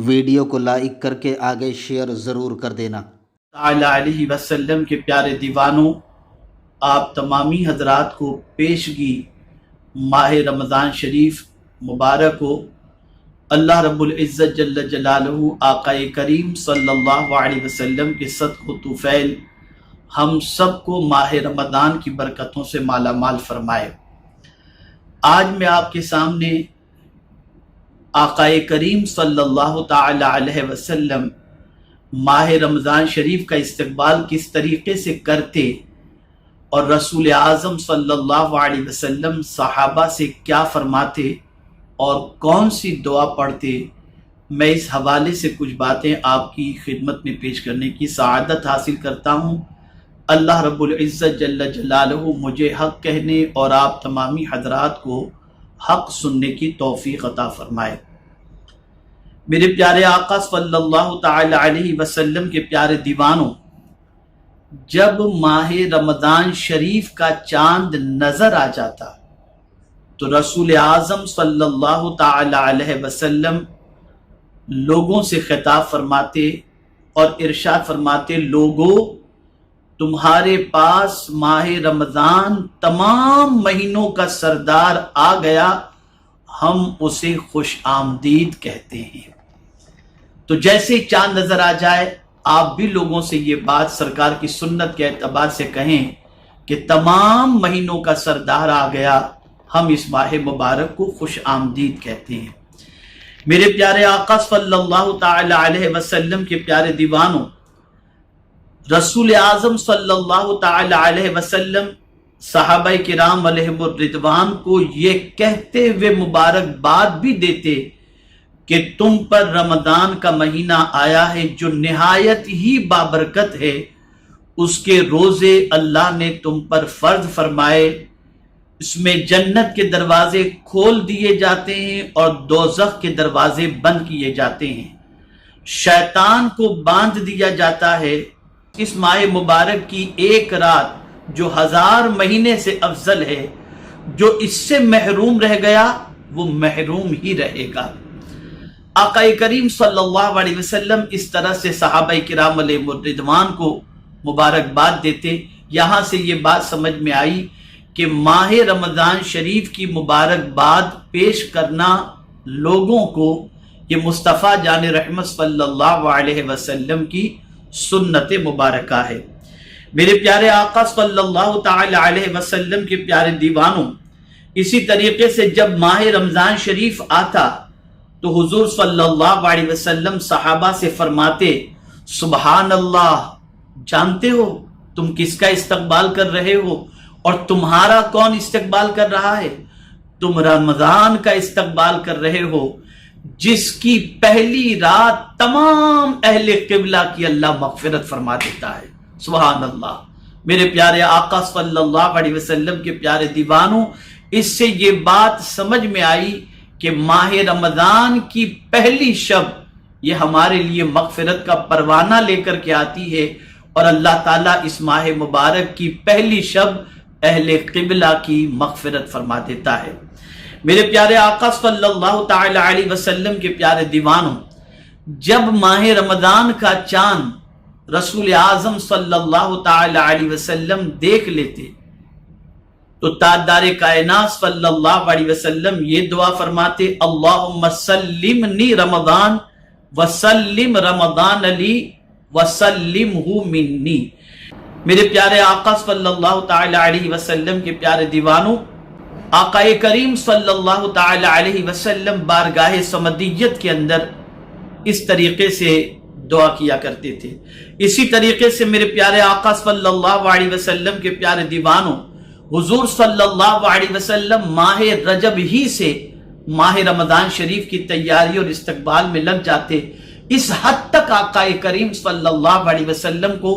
Video کو like کر کے آگے شیئر ضرور کر دینا۔ تعالی علیہ وسلم کے پیارے دیوانوں، آپ تمامی حضرات کو پیشگی ماہ رمضان شریف مبارک ہو۔ اللہ رب العزت جل جلالہ آقا کریم صلی اللہ علیہ وسلم کے صدق و طفیل ہم سب کو ماہ رمضان کی برکتوں سے مالا مال فرمائے۔ آج میں آپ کے سامنے آقا کریم صلی اللہ تعالی علیہ وسلم ماہ رمضان شریف کا استقبال کس طریقے سے کرتے اور رسول اعظم صلی اللہ علیہ وسلم صحابہ سے کیا فرماتے اور کون سی دعا پڑھتے، میں اس حوالے سے کچھ باتیں آپ کی خدمت میں پیش کرنے کی سعادت حاصل کرتا ہوں۔ اللہ رب العزت جل جلالہ مجھے حق کہنے اور آپ تمامی حضرات کو حق سننے کی توفیق عطا فرمائے۔ میرے پیارے آقا صلی اللہ تعالی علیہ وسلم کے پیارے دیوانوں، جب ماہ رمضان شریف کا چاند نظر آ جاتا تو رسول اعظم صلی اللہ تعالی علیہ وسلم لوگوں سے خطاب فرماتے اور ارشاد فرماتے، لوگو تمہارے پاس ماہ رمضان تمام مہینوں کا سردار آ گیا، ہم اسے خوش آمدید کہتے ہیں۔ تو جیسے ہی چاند نظر آ جائے آپ بھی لوگوں سے یہ بات سرکار کی سنت کے اعتبار سے کہیں کہ تمام مہینوں کا سردار آ گیا، ہم اس ماہ مبارک کو خوش آمدید کہتے ہیں۔ میرے پیارے آقا صلی اللہ تعالی علیہ وسلم کے پیارے دیوانوں، رسول اعظم صلی اللہ تعالی علیہ وسلم صحابہ کرام علیہم الرضوان کو یہ کہتے ہوئے مبارکباد بھی دیتے کہ تم پر رمضان کا مہینہ آیا ہے جو نہایت ہی بابرکت ہے، اس کے روزے اللہ نے تم پر فرض فرمائے، اس میں جنت کے دروازے کھول دیے جاتے ہیں اور دوزخ کے دروازے بند کیے جاتے ہیں، شیطان کو باندھ دیا جاتا ہے۔ اس ماہ مبارک کی ایک رات جو 1000 مہینے سے افضل ہے، جو اس سے محروم رہ گیا وہ محروم ہی رہے گا۔ آقا کریم صلی اللہ علیہ وسلم اس طرح سے صحابہ کرام علیہ الرضوان کو مبارکباد دیتے۔ یہاں سے یہ بات سمجھ میں آئی کہ ماہ رمضان شریف کی مبارکباد پیش کرنا لوگوں کو یہ مصطفیٰ جان رحمت صلی اللہ علیہ وسلم کی سنت مبارکہ ہے۔ میرے پیارے آقا صلی اللہ تعالی علیہ وسلم کے پیارے دیوانوں، اسی طریقے سے جب ماہ رمضان شریف آتا تو حضور صلی اللہ علیہ وسلم صحابہ سے فرماتے، سبحان اللہ، جانتے ہو تم کس کا استقبال کر رہے ہو اور تمہارا کون استقبال کر رہا ہے؟ تم رمضان کا استقبال کر رہے ہو جس کی پہلی رات تمام اہل قبلہ کی اللہ مغفرت فرما دیتا ہے۔ سبحان اللہ۔ میرے پیارے آقا صلی اللہ علیہ وسلم کے پیارے دیوانوں، اس سے یہ بات سمجھ میں آئی کہ ماہ رمضان کی پہلی شب یہ ہمارے لیے مغفرت کا پروانہ لے کر کے آتی ہے، اور اللہ تعالیٰ اس ماہ مبارک کی پہلی شب اہل قبلہ کی مغفرت فرما دیتا ہے۔ میرے پیارے آقا صلی اللہ تعالی علیہ وسلم کے پیارے دیوانوں، جب ماہ رمضان کا چاند رسول اعظم صلی اللہ تعالی علیہ وسلم دیکھ لیتے تو تاجدار کائنات صلی اللہ علیہ وسلم یہ دعا فرماتے، اللہم سلمنی رمضان وسلم رمضان لی وسلمہ منی۔ میرے پیارے آقا صلی اللہ تعالی علیہ وسلم کے پیارے دیوانوں، آقا کریم صلی اللہ تعالی علیہ وسلم بارگاہ صمدیت کے اندر اس طریقے سے دعا کیا کرتے تھے۔ اسی طریقے سے میرے پیارے آقا صلی اللہ علیہ وسلم کے پیارے دیوانوں، حضور صلی اللہ علیہ وسلم ماہ رجب ہی سے ماہ رمضان شریف کی تیاری اور استقبال میں لگ جاتے۔ اس حد تک آقا کریم صلی اللہ علیہ وسلم کو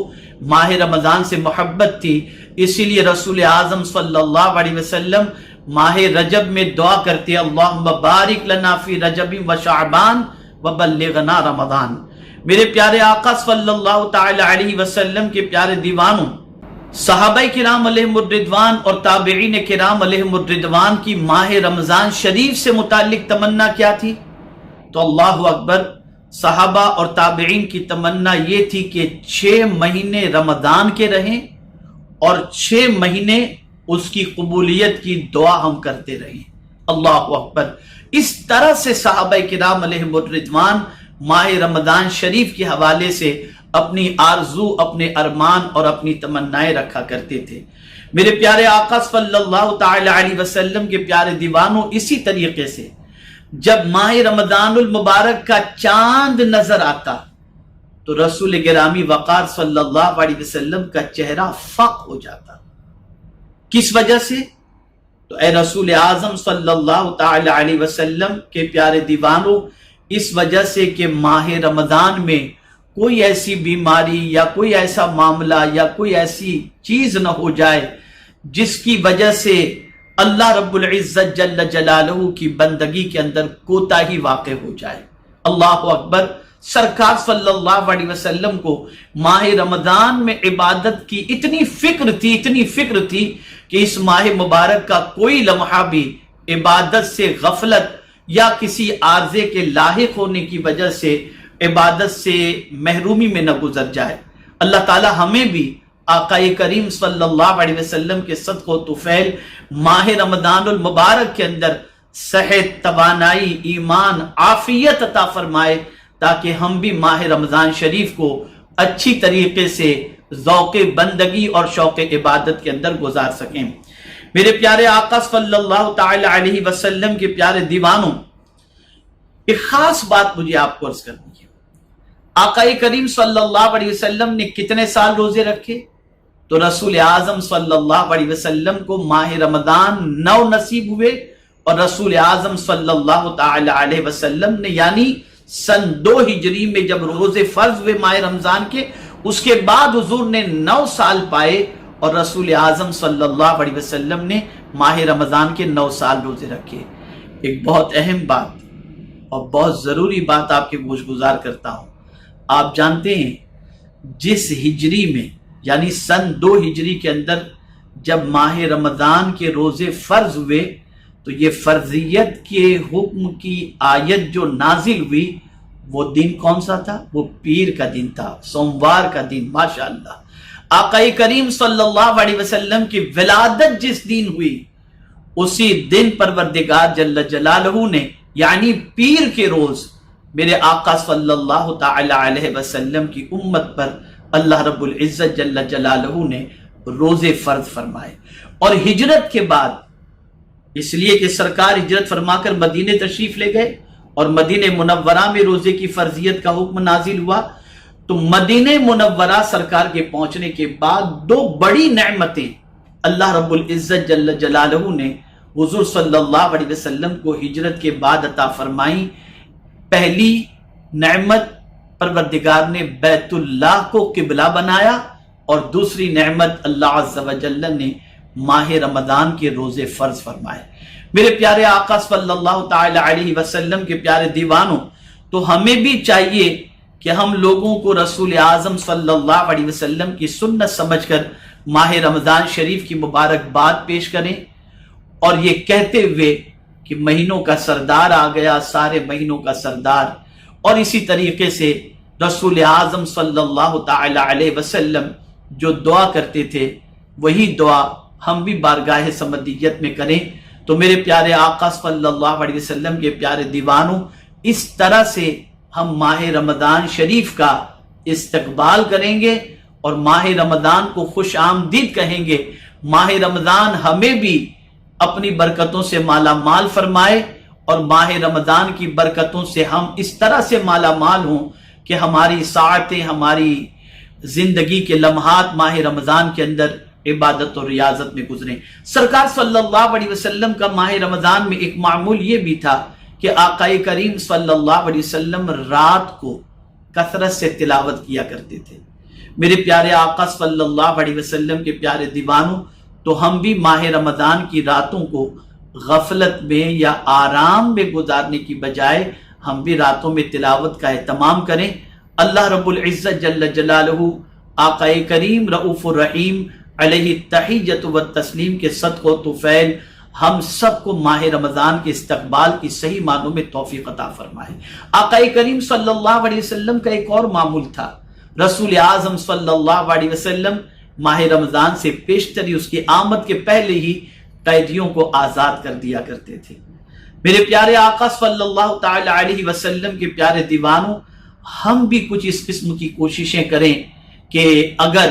ماہ رمضان سے محبت تھی، اسی لیے رسول اعظم صلی اللہ علیہ وسلم ماہ رجب میں دعا کرتے، اللہم بارک لنا فی رجب و شعبان وبلغنا رمضان۔ میرے پیارے آقا صلی اللہ تعالی علیہ وسلم کے پیارے دیوانوں، صحابہ کرام علیہم الرضوان اور تابعین کرام علیہم الرضوان کی ماہ رمضان شریف سے متعلق تمنا کیا تھی؟ تو اللہ اکبر، صحابہ اور تابعین کی تمنا یہ تھی کہ 6 مہینے رمضان کے رہیں اور 6 مہینے اس کی قبولیت کی دعا ہم کرتے رہیں۔ اللہ اکبر۔ اس طرح سے صحابہ کرام علیہم الرضوان ماہ رمضان شریف کے حوالے سے اپنی آرزو، اپنے ارمان اور اپنی تمنائیں رکھا کرتے تھے۔ میرے پیارے آقا صلی اللہ تعالی علیہ وسلم کے پیارے دیوانوں، اسی طریقے سے جب ماہ رمضان المبارک کا چاند نظر آتا تو رسول گرامی وقار صلی اللہ علیہ وسلم کا چہرہ فاق ہو جاتا۔ کس وجہ سے؟ تو اے رسول اعظم صلی اللہ تعالی علیہ وسلم کے پیارے دیوانوں، اس وجہ سے کہ ماہ رمضان میں کوئی ایسی بیماری یا کوئی ایسا معاملہ یا کوئی ایسی چیز نہ ہو جائے جس کی وجہ سے اللہ رب العزت جل جلالہ کی بندگی کے اندر کوتاہی واقع ہو جائے۔ اللہ اکبر۔ سرکار صلی اللہ علیہ وسلم کو ماہ رمضان میں عبادت کی اتنی فکر تھی کہ اس ماہ مبارک کا کوئی لمحہ بھی عبادت سے غفلت یا کسی عارضے کے لاحق ہونے کی وجہ سے عبادت سے محرومی میں نہ گزر جائے۔ اللہ تعالی ہمیں بھی آقا کریم صلی اللہ علیہ وسلم کے صدق و طفیل ماہ رمضان المبارک کے اندر صحت، توانائی، ایمان، عافیت عطا فرمائے تاکہ ہم بھی ماہ رمضان شریف کو اچھی طریقے سے ذوق بندگی اور شوق عبادت کے اندر گزار سکیں۔ میرے پیارے آقا صلی اللہ تعالی علیہ وسلم کے پیارے دیوانوں، ایک خاص بات مجھے آپ کو عرض کرنی ہے۔ آقا کریم صلی اللہ علیہ وسلم نے کتنے سال روزے رکھے؟ تو رسول اعظم صلی اللہ علیہ وسلم کو ماہ رمضان 9 نصیب ہوئے، اور رسول اعظم صلی اللہ تعالی علیہ وسلم نے یعنی سن 2 ہجری میں جب روزے فرض ہوئے ماہ رمضان کے، اس کے بعد حضور نے 9 سال پائے، اور رسول اعظم صلی اللہ علیہ وسلم نے ماہ رمضان کے 9 سال روزے رکھے۔ ایک بہت اہم بات اور بہت ضروری بات آپ کے گوش گزار کرتا ہوں۔ آپ جانتے ہیں جس ہجری میں یعنی سن 2 ہجری کے اندر جب ماہ رمضان کے روزے فرض ہوئے تو یہ فرضیت کے حکم کی آیت جو نازل ہوئی وہ دن کون سا تھا؟ وہ پیر کا دن تھا، سوموار کا دن۔ ماشاءاللہ، آقا کریم صلی اللہ علیہ وسلم کی ولادت جس دن ہوئی اسی دن پروردگار جل جلالہ نے یعنی پیر کے روز میرے آقا صلی اللہ تعالی علیہ وسلم کی امت پر اللہ رب العزت جل جلالہ نے روزے فرض فرمائے۔ اور ہجرت کے بعد، اس لیے کہ سرکار ہجرت فرما کر مدینے تشریف لے گئے اور مدینہ منورہ میں روزے کی فرضیت کا حکم نازل ہوا، تو مدینہ منورہ سرکار کے پہنچنے کے بعد 2 بڑی نعمتیں اللہ رب العزت جل جلالہ نے حضور صلی اللہ علیہ وسلم کو ہجرت کے بعد عطا فرمائیں۔ پہلی نعمت، پروردگار نے بیت اللہ کو قبلہ بنایا، اور دوسری نعمت اللہ عز و جل نے ماہ رمضان کے روزے فرض فرمائے۔ میرے پیارے آقا صلی اللہ تعالی علیہ وسلم کے پیارے دیوانوں، تو ہمیں بھی چاہیے کہ ہم لوگوں کو رسول اعظم صلی اللہ علیہ وسلم کی سنت سمجھ کر ماہ رمضان شریف کی مبارکباد پیش کریں، اور یہ کہتے ہوئے کہ مہینوں کا سردار آ گیا، سارے مہینوں کا سردار۔ اور اسی طریقے سے رسول اعظم صلی اللہ تعالی علیہ وسلم جو دعا کرتے تھے وہی دعا ہم بھی بارگاہ سمدیت میں کریں۔ تو میرے پیارے آقا صلی اللہ علیہ وسلم کے پیارے دیوانوں، اس طرح سے ہم ماہ رمضان شریف کا استقبال کریں گے اور ماہ رمضان کو خوش آمدید کہیں گے۔ ماہ رمضان ہمیں بھی اپنی برکتوں سے مالا مال فرمائے، اور ماہ رمضان کی برکتوں سے ہم اس طرح سے مالا مال ہوں کہ ہماری ساعتیں، ہماری زندگی کے لمحات ماہ رمضان کے اندر عبادت اور ریاضت میں گزریں۔ سرکار صلی اللہ علیہ وسلم کا ماہ رمضان میں ایک معمول یہ بھی تھا کہ آقا کریم صلی اللہ علیہ وسلم رات کو کثرت سے تلاوت کیا کرتے تھے۔ میرے پیارے آقا صلی اللہ علیہ وسلم کے پیارے دیوانوں، تو ہم بھی ماہ رمضان کی راتوں کو غفلت میں یا آرام میں گزارنے کی بجائے ہم بھی راتوں میں تلاوت کا اہتمام کریں۔ اللہ رب العزت جل جلالہ آقا کریم رؤوف الرحیم علیہ التحیۃ والتسلیم کے صدق و طفیل ہم سب کو ماہ رمضان کے استقبال کی صحیح معنوں میں توفیق عطا فرمائے۔ آقا کریم صلی اللہ علیہ وسلم کا ایک اور معمول تھا، رسول اعظم صلی اللہ علیہ وسلم ماہ رمضان سے پیشتری اس کی آمد کے پہلے ہی قیدیوں کو آزاد کر دیا کرتے تھے۔ میرے پیارے آقا صلی اللہ تعالی علیہ وسلم کے پیارے دیوانوں، ہم بھی کچھ اس قسم کی کوششیں کریں کہ اگر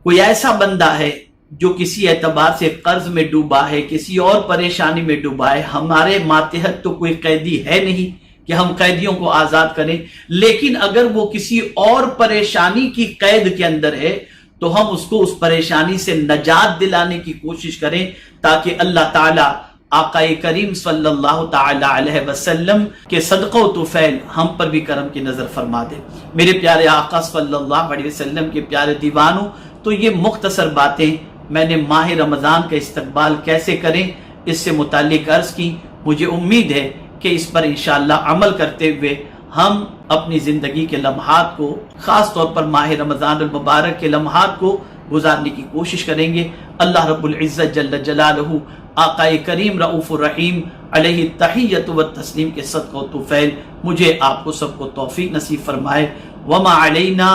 کوئی ایسا بندہ ہے جو کسی اعتبار سے قرض میں ڈوبا ہے، کسی اور پریشانی میں ڈوبا ہے، ہمارے ماتحت تو کوئی قیدی ہے نہیں کہ ہم قیدیوں کو آزاد کریں، لیکن اگر وہ کسی اور پریشانی کی قید کے اندر ہے تو ہم اس کو اس پریشانی سے نجات دلانے کی کوشش کریں، تاکہ اللہ تعالیٰ آقا کریم صلی اللہ تعالی علیہ وسلم کے صدقہ و طفیل ہم پر بھی کرم کی نظر فرما دے۔ میرے پیارے آقا صلی اللہ علیہ وسلم کے پیارے دیوانوں، تو یہ مختصر باتیں میں نے ماہ رمضان کا استقبال کیسے کریں اس سے متعلق عرض کی۔ مجھے امید ہے کہ اس پر انشاءاللہ عمل کرتے ہوئے ہم اپنی زندگی کے لمحات کو، خاص طور پر ماہ رمضان المبارک کے لمحات کو گزارنے کی کوشش کریں گے۔ اللہ رب العزت جل جلالہ آقا کریم رؤوف الرحیم علیہ التحیۃ والتسلیم کے صدقہ و طفیل مجھے آپ کو سب کو توفیق نصیب فرمائے۔ وما علینا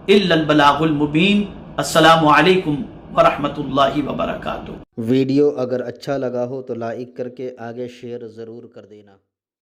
الا البلاغ المبین۔ السلام علیکم ورحمۃ اللہ وبرکاتہ۔ ویڈیو اگر اچھا لگا ہو تو لائک کر کے آگے شیئر ضرور کر دینا۔